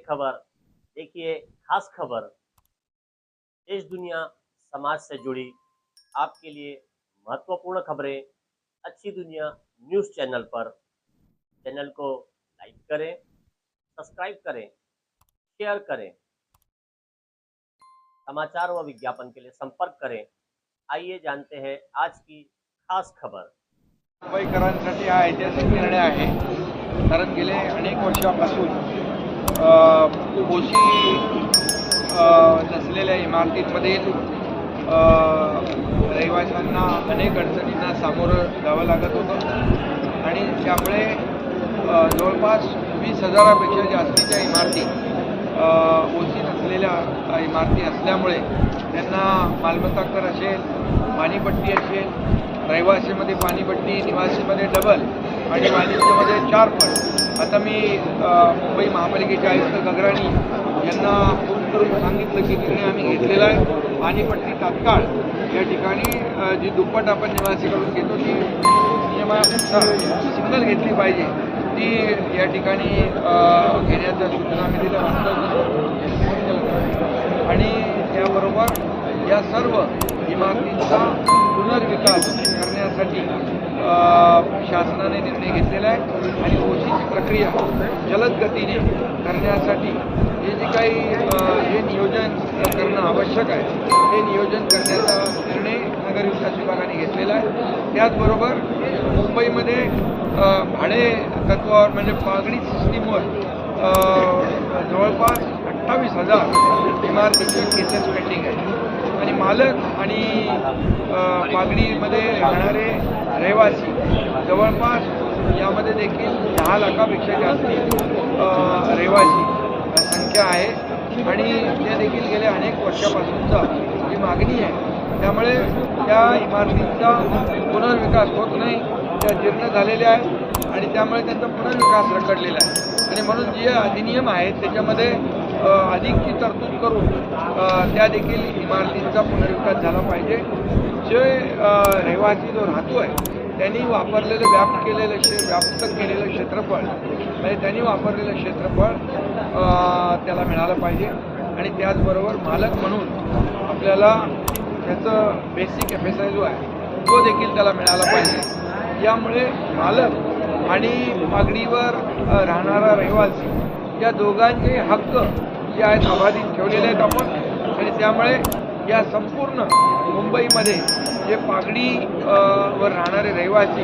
खबर देखिए, खास खबर देश दुनिया समाज से जुड़ी आपके लिए महत्वपूर्ण खबरें अच्छी दुनिया न्यूज़ चैनल पर। चैनल को लाइक करें, सब्सक्राइब करें, शेयर करें। समाचार व विज्ञापन के लिए संपर्क करें। आइए जानते हैं आज की खास खबर। मुंबईकरांसाठी हा ऐतिहासिक निर्णय आहे, कारण गेले अनेक वर्षापासून ओशी नसलेल्या इमारतींमधील रहिवाशांना अनेक अडचणींना सामोरं जावं लागत होतं आणि त्यामुळे जवळपास 20,000पेक्षा जास्तीच्या इमारती ओशी नसलेल्या इमारती असल्यामुळे त्यांना मालमत्ता कर असेल, पाणीपट्टी असेल, रहिवासीमध्ये पाणीपट्टी, निवासीमध्ये डबल आणि वाणिज्यमध्ये 4 पट। आता मी मुंबई महापालिकेचे आयुक्त गगराणी यांना फोन करून सांगितलं की निर्णय आम्ही घेतलेला आहे, पाणीपट्टी तात्काळ या ठिकाणी जी दुप्पट आपण निवासीकडून घेतो ती नियमानुसार सिंगल घेतली पाहिजे, ती या ठिकाणी घेण्याच्या सूचना मी दिल्या आणि त्याबरोबर या सर्व इमारतींचा पुनर्विकास करण्यासाठी शासनाने निर्णय घेतलेला आहे आणि ओशीची प्रक्रिया जलद गतीने करण्यासाठी जे काही जे नियोजन करणं आवश्यक आहे हे नियोजन करण्याचा निर्णय नगरविकास विभागाने घेतलेला आहे। त्याचबरोबर मुंबईमध्ये भाडे तत्वावर म्हणजे मागणी सिस्टीमवर जवळपास 28,000 इमारतींच्या केसेस पेंडिंग आहेत आणि मालक आणि मागणीमध्ये राहणारे रहिवासी जवळपास यामध्ये देखील 10 लाखापेक्षा जास्ती रहिवासी संख्या आहे आणि ते देखील गेल्या अनेक वर्षापासूनचा जी मागणी आहे त्यामुळे त्या इमारतींचा पुनर्विकास होत नाही, त्या जीर्ण झालेल्या आहेत आणि त्यामुळे त्यांचा पुनर्विकास रखडलेला आहे आणि म्हणून जे अधिनियम आहेत त्याच्यामध्ये अधिकची तरतूद करून त्या देखील इमारतींचा पुनर्विकास झाला पाहिजे। जे रहिवासी जो राहतो आहे त्यांनी वापरलेलं व्याप्त केलेलं क्षेत्रफळ म्हणजे त्यांनी वापरलेलं क्षेत्रफळ त्याला मिळालं पाहिजे आणि त्याचबरोबर मालक म्हणून आपल्याला त्याचं बेसिक FSI जो आहे तो देखील त्याला मिळाला पाहिजे। यामुळे मालक आणि मागणीवर राहणारा रहिवासी या दोघांचे हक्क जे आहेत अबाधित ठेवलेले आहेत आपण आणि त्यामुळे या संपूर्ण मुंबईमध्ये जे पागडी वर राहणारे रहिवासी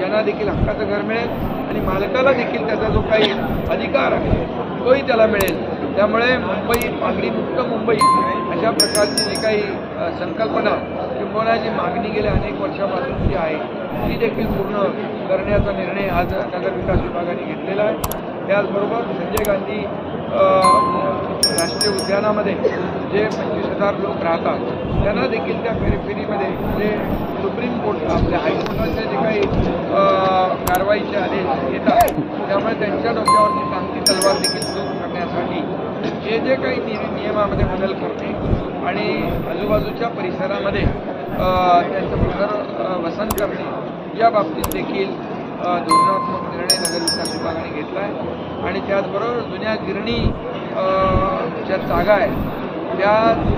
यांना देखील हक्काचं घर मिळेल आणि मालकाला देखील त्याचा जो काही अधिकार आहे तोही त्याला मिळेल। त्यामुळे मुंबई पागडीमुक्त मुंबई अशा प्रकारची जी काही संकल्पना किंवा जी मागणी गेल्या अनेक वर्षापासून जी आहे ती देखील पूर्ण करण्याचा निर्णय आज नगरविकास विभागाने घेतलेला आहे। त्याचबरोबर संजय गांधी राष्ट्रीय उद्यानामध्ये जे 25,000 लोक राहतात त्यांना देखील त्या फेरीमध्ये जे सुप्रीम कोर्ट आपल्या हायकोर्टाचे जे काही कारवाईचे आदेश येतात त्यामुळे त्यांच्या डोक्यावरची टांगती तलवार देखील सुरू करण्यासाठी जे काही नियमामध्ये बदल करणे आणि आजूबाजूच्या परिसरामध्ये त्यांचं पुनर्वसन करणे या बाबतीत देखील धोरणात्मक निर्णय नगरविकास विभागाने घेतला आहे आणि त्याचबरोबर जुन्या गिरणी ज्या जागा आहेत त्या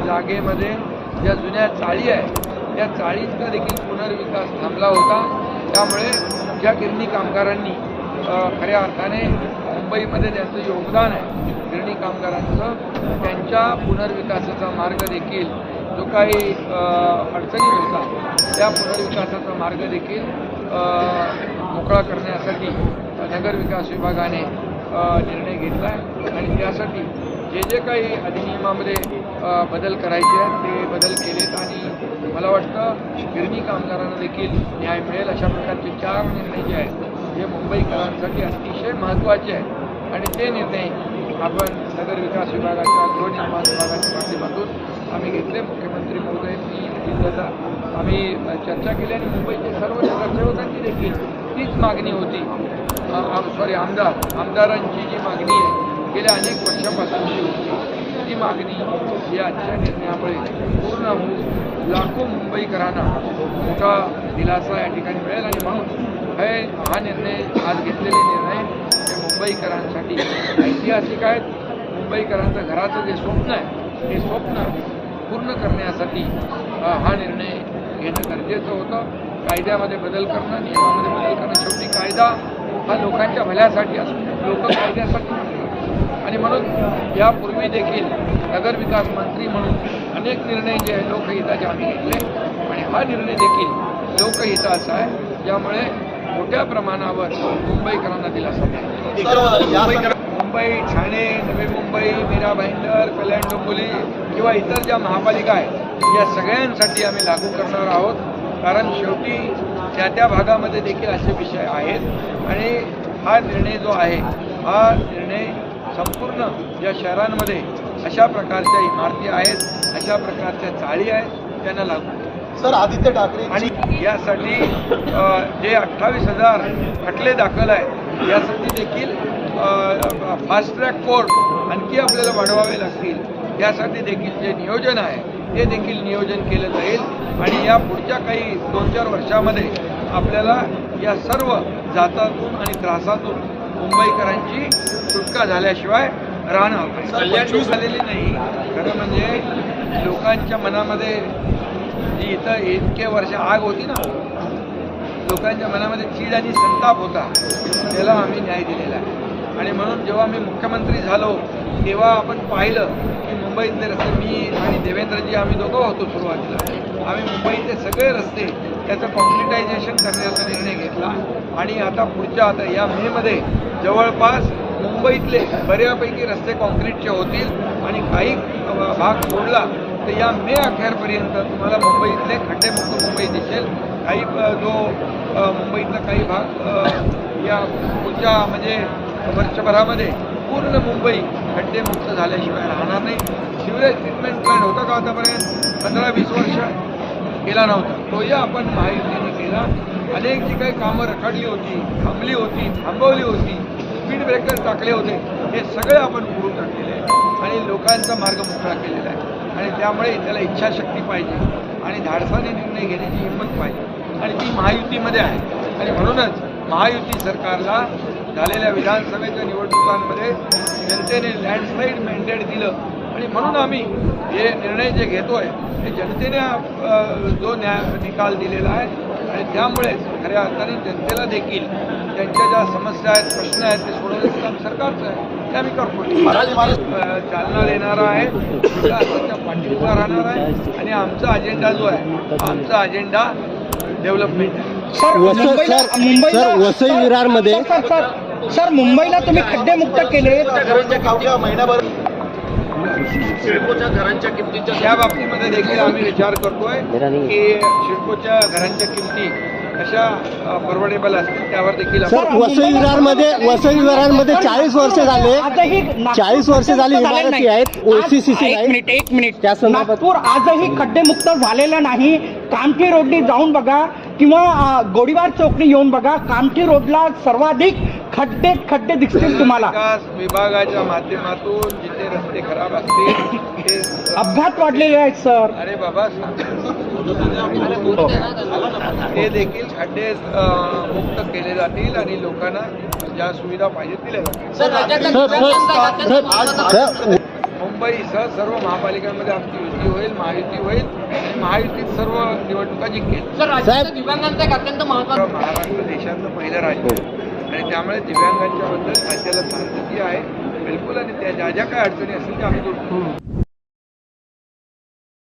जागेमध्ये ज्या जुन्या चाळी आहेत त्या चाळींचा देखील पुनर्विकास थांबला होता। त्यामुळे ज्या गिरणी कामगारांनी खऱ्या अर्थाने मुंबईमध्ये ज्यांचं योगदान आहे गिरणी कामगारांचं त्यांच्या पुनर्विकासाचा मार्ग देखील जो काही अडचणी होता त्या पुनर्विकासाचा मार्ग देखील मोकळा करण्यासाठी नगरविकास विभागाने निर्णय घेतला आहे आणि त्यासाठी जे काही अधिनियमामध्ये बदल करायचे आहेत ते बदल केलेत आणि मला वाटतं गिरणी कामगारांना देखील न्याय मिळेल अशा प्रकारचे 4 निर्णय जे आहेत जे मुंबईकरांसाठी अतिशय महत्त्वाचे आहेत आणि ते निर्णय आपण नगरविकास विभागाच्या गृहनिर्माण विभागाच्या माध्यमातून आम्ही घेतले। मुख्यमंत्री महोदयांनी आम्ही चर्चा केली आणि मुंबईचे सर्व नगरसेवकांची देखील तीच मागणी होती। आमदारांची जी मागणी आहे गेल्या अनेक वर्षापासूनची होती ती मागणी या आजच्या निर्णयामुळे पूर्ण होऊन लाखो मुंबईकरांना मोठा दिलासा या ठिकाणी मिळेल आणि म्हणून हा निर्णय आज घेतलेले निर्णय हे मुंबईकरांसाठी ऐतिहासिक आहेत। मुंबईकरांचं घराचं जे स्वप्न आहे हे स्वप्न पूर्ण करण्यासाठी हा निर्णय घेणं गरजेचं होतं. कायद्यामध्ये बदल करणं, नियमामध्ये बदल करणं. शेवटी कायदा हा लोकांच्या भल्यासाठी असतो, लोक कायद्यासाठी असतात. आणि म्हणून यापूर्वी देखील नगरविकास मंत्री म्हणून अनेक निर्णय जे आहे लोकहिताचे आम्ही घेतले आणि हा निर्णय देखील लोकहिताचा आहे, ज्यामुळे मोठ्या प्रमाणावर मुंबईकरांना दिलासा मिळेल. मुंबई, ठाणे, नवी मुंबई, मीरा भाईंदर, कल्याण डोंबिवली किंवा इतर ज्या महापालिका आहेत या सगळ्यांसाठी आम्ही लागू करणार आहोत. कारण शेवटी त्या भागामध्ये देखील असे विषय आहेत आणि हा निर्णय जो आहे हा निर्णय संपूर्ण या शहरांमध्ये अशा प्रकारच्या इमारती आहेत, अशा प्रकारच्या चाळी आहेत त्यांना लागू. सर, आदित्य ठाकरे आणि यासाठी जे 28,000 खटले दाखल आहेत यासाठी देखील फास्ट ट्रॅक कोर्ट आणखी आपल्याला वाढवावे लागतील. यासाठी देखील जे नियोजन आहे ते देखील नियोजन केलं जाईल आणि या पुढच्या काही 2-4 वर्षामध्ये आपल्याला या सर्व जाचातून आणि त्रासातून मुंबईकरांची सुटका झाल्याशिवाय राहणं कल्याण झालेली नाही. खरं म्हणजे लोकांच्या मनामध्ये जी इथं इतके वर्ष आग होती ना, लोकांच्या मनामध्ये चीड आणि संताप होता, त्याला आम्ही न्याय दिलेला आहे. आणि म्हणून जेव्हा मी मुख्यमंत्री झालो तेव्हा आपण पाहिलं की मुंबईतले रस्ते, मी आणि देवेंद्रजी आम्ही दोघं होतो सुरुवातीला, आम्ही मुंबईतले सगळे रस्ते त्याचं कॉन्क्रिटायझेशन करण्याचा निर्णय घेतला. आणि आता या मेमध्ये जवळपास मुंबईतले बऱ्यापैकी रस्ते कॉन्क्रीटचे होतील आणि काही भाग सोडला तर या मे अखेरपर्यंत तुम्हाला मुंबईतले खड्डेमुक्त मुंबई दिसेल. काही मुंबईतला काही भाग या पुढच्या म्हणजे वर्षभरामध्ये पूर्ण मुंबई खड्डेमुक्त झाल्याशिवाय राहणार नाही. सिवरेज ट्रीटमेंट प्लांट होता का आतापर्यंत? 15-20 वर्ष केला नव्हता, तोही आपण महायुतीने केला. अनेक जी काही कामं रखडली होती, थांबली होती, थांबवली होती, स्पीड ब्रेकर टाकले होते, हे सगळे आपण उघडून टाकलेले आहे आणि लोकांचा मार्ग मोकळा केलेला आहे. आणि त्यामुळे त्याला इच्छाशक्ती पाहिजे आणि धाडसाने निर्णय घेण्याची हिंमत पाहिजे आणि ती महायुतीमध्ये आहे. आणि म्हणूनच महायुती सरकारला झालेल्या विधानसभेच्या निवडणुकांमध्ये जनतेने लँडस्लाईड मॅन्डेट दिलं आणि म्हणून आम्ही हे निर्णय जे घेतोय हे जनतेने जो निकाल दिलेला आहे आणि त्यामुळे खऱ्या अर्थाने जनतेला देखील त्यांच्या ज्या समस्या आहेत, प्रश्न आहेत ते सोडवण्याचं काम सरकारचं आहे, ते आम्ही करतो. चालना देणारा आहे, विकासाच्या पाठीवर राहणार आहे आणि आमचा अजेंडा जो आहे आमचा अजेंडा डेव्हलपमेंट आहे. वसई विरारमध्ये सर मुंबईला तुम्ही खड्डेमुक्त केले, महिनाभर सिडकोच्या घरांच्या किमतीच्या त्या बाबतीमध्ये देखील आम्ही विचार करतोय की सिडकोच्या घरांच्या किमती कशा परवडेबल असतील त्यावर देखील वसई विरारमध्ये 40 वर्ष झाले, 40 वर्ष झाली इमारती आहेत OCCC. एक मिनिट त्या संदर्भात नागपूर आजही खड्डेमुक्त झालेला नाही. कामठी रोडनी जाऊन बघा किंवा गोडीबार चौकनी येऊन बघा, कामठी रोडला सर्वाधिक खड्डे दिसतील तुम्हाला. विकास विभागाच्या माध्यमातून जिथे रस्ते खराब असतील ते अपघात वाढलेले आहेत सर. अरे बाबा ते देखील खड्डे मुक्त केले जातील आणि लोकांना ज्या सुविधा पाहिजे दिल्या जातील. मुंबईसह सर्व महापालिकांमध्ये आमची युती होईल, महायुती होईल आणि महायुतीत सर्व निवडणुका जिंकेल. दिव्यांगांचा एक अत्यंत महत्त्वाचा महाराष्ट्र देशातलं पहिलं राज्य आणि त्यामुळे दिव्यांगांच्या बद्दल राज्याला सांगती आहे बिलकुल आणि त्या ज्या ज्या काही अडचणी असतील त्या आम्ही दूर करू.